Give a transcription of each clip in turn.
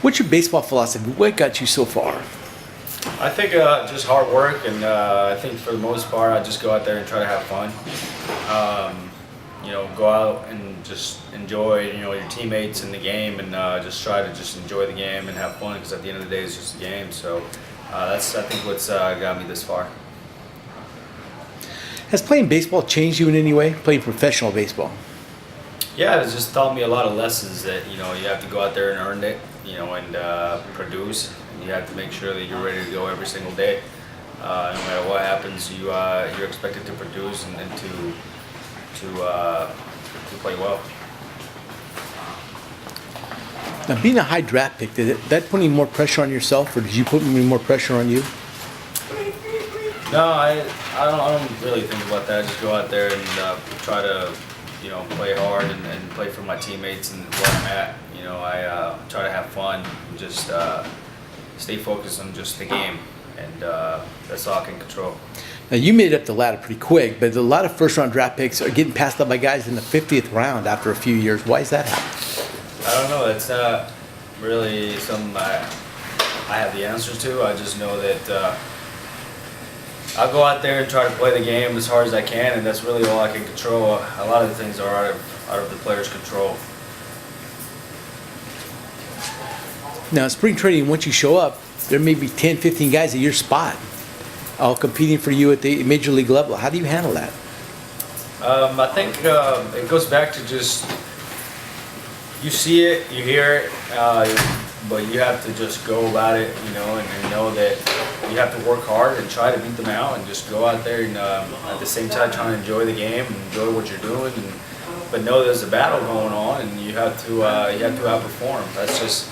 What's your baseball philosophy? What got you so far? I think just hard work, and I think for the most part, I just go out there and try to have fun. Go out and just enjoy, your teammates in the game, and just try to just enjoy the game and have fun. Because at the end of the day, it's just a game. So that's I think what's got me this far. Has playing baseball changed you in any way? Playing professional baseball? Yeah, it's just taught me a lot of lessons that you have to go out there and earn it, and produce. And you have to make sure that you're ready to go every single day. No matter what happens, you're expected to produce and to play well. Now, being a high draft pick, did that put any more pressure on yourself, or did you put any more pressure on you? No, I don't really think about that. I just go out there and try to play hard and play for my teammates and where I'm at. I try to have fun and just stay focused on just the game, and that's all I can control. Now, you made it up the ladder pretty quick, but a lot of first-round draft picks are getting passed up by guys in the 50th round after a few years. Why is that happening? I don't know. It's not really something I have the answers to. I just know that I'll go out there and try to play the game as hard as I can, and that's really all I can control. A lot of the things are out of the player's control. Now, in spring training, once you show up, there may be 10, 15 guys at your spot, all competing for you at the major league level. How do you handle that? I think it goes back to just you see it, you hear it, but you have to just go about it, and know that you have to work hard and try to beat them out, and just go out there and at the same time trying to enjoy the game and enjoy what you're doing, but know there's a battle going on, and you have to outperform. That's just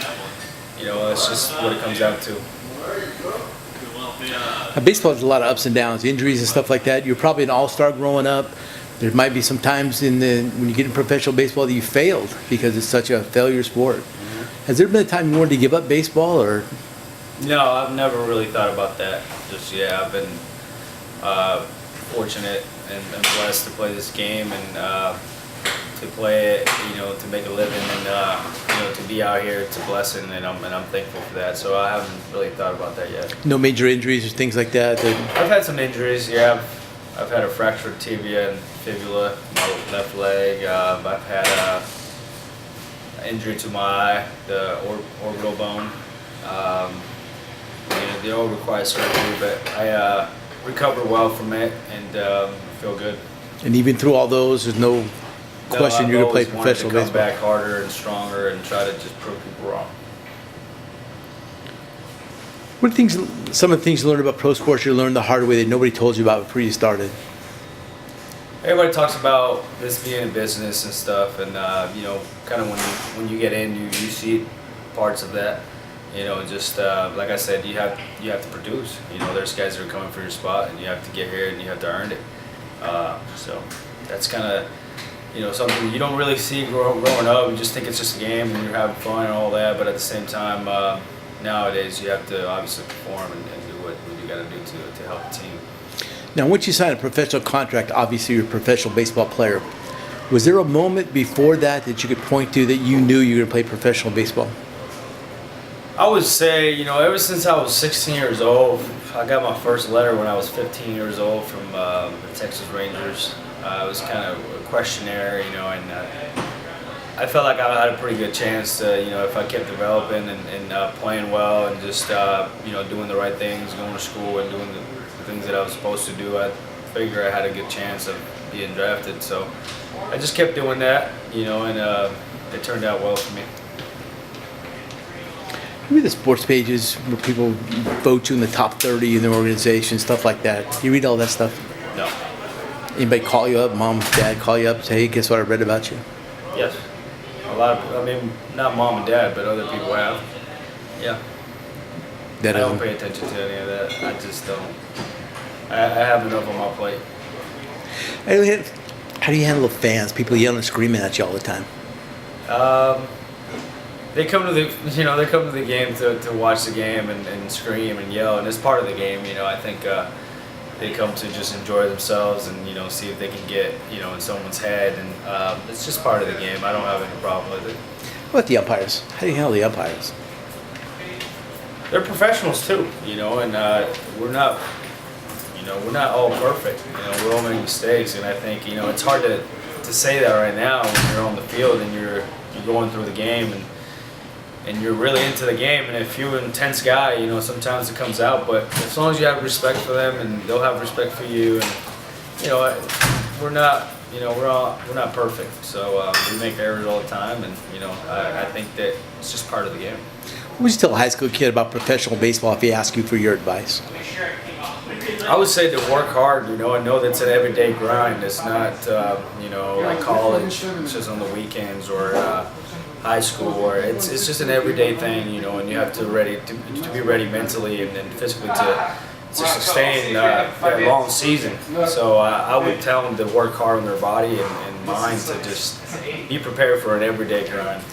that's just what it comes down to. Now, baseball has a lot of ups and downs, injuries and stuff like that. You're probably an all-star growing up. There might be some times when you get in professional baseball that you failed because it's such a failure sport. Mm-hmm. Has there been a time you wanted to give up baseball, or? No, I've never really thought about that just yet. I've been fortunate and blessed to play this game and to play it, to make a living, and to be out here. It's a blessing, and I'm thankful for that. So I haven't really thought about that yet. No major injuries or things like that? I've had some injuries. Yeah, I've had a fractured tibia and fibula, my left leg. I've had an injury to my eye, the orbital bone. They all require surgery, but I recovered well from it and feel good. And even through all those, there's no question you're going to play professional baseball? Come back harder and stronger and try to just prove people wrong. What are some of the things you learned about pro sports you learned the hard way that nobody told you about before you started? Everybody talks about this being a business and stuff, and kind of when you get in, you see parts of that. Just like I said, you have to produce. There's guys that are coming for your spot, and you have to get here and you have to earn it. So that's kind of something you don't really see growing up. You just think it's just a game and you're having fun and all that, but at the same time, nowadays you have to obviously perform and do what you got to do to help the team. Now, once you sign a professional contract, obviously you're a professional baseball player. Was there a moment before that you could point to that you knew you were going to play professional baseball? I would say, ever since I was 16 years old, I got my first letter when I was 15 years old from the Texas Rangers. It was kind of a questionnaire, and I felt like I had a pretty good chance to, if I kept developing and playing well and just, doing the right things, going to school and doing the things that I was supposed to do. I figure I had a good chance of being drafted. So I just kept doing that, and it turned out well for me. You read the sports pages where people vote you in the top 30 in their organization, stuff like that. You read all that stuff? No. Anybody call you up, mom, dad call you up, say, hey, guess what I read about you? Yes. A lot of, not mom and dad, but other people have. Yeah. I don't pay attention to any of that. I just don't. I have enough on my plate. How do you handle the fans, people yelling and screaming at you all the time? They come to the game to watch the game and scream and yell, and it's part of the game. I think they come to just enjoy themselves and see if they can get in someone's head, and it's just part of the game. I don't have any problem with it. What about the umpires? How do you handle the umpires? they're professionals too, and we're not all perfect. We're all making mistakes, and I think it's hard to say that right now when you're on the field and you're going through the game and you're really into the game. And if you're an intense guy, sometimes it comes out. But as long as you have respect for them and they'll have respect for you, and we're not. We're not perfect, so we make errors all the time, and I think that it's just part of the game. What would you tell a high school kid about professional baseball if he asked you for your advice? I would say to work hard. I know that's an everyday grind. It's not like college, it's just on the weekends, or high school, or it's just an everyday thing. And you have to be ready mentally and then physically to sustain that long season. So I would tell them to work hard on their body and mind to just be prepared for an everyday grind.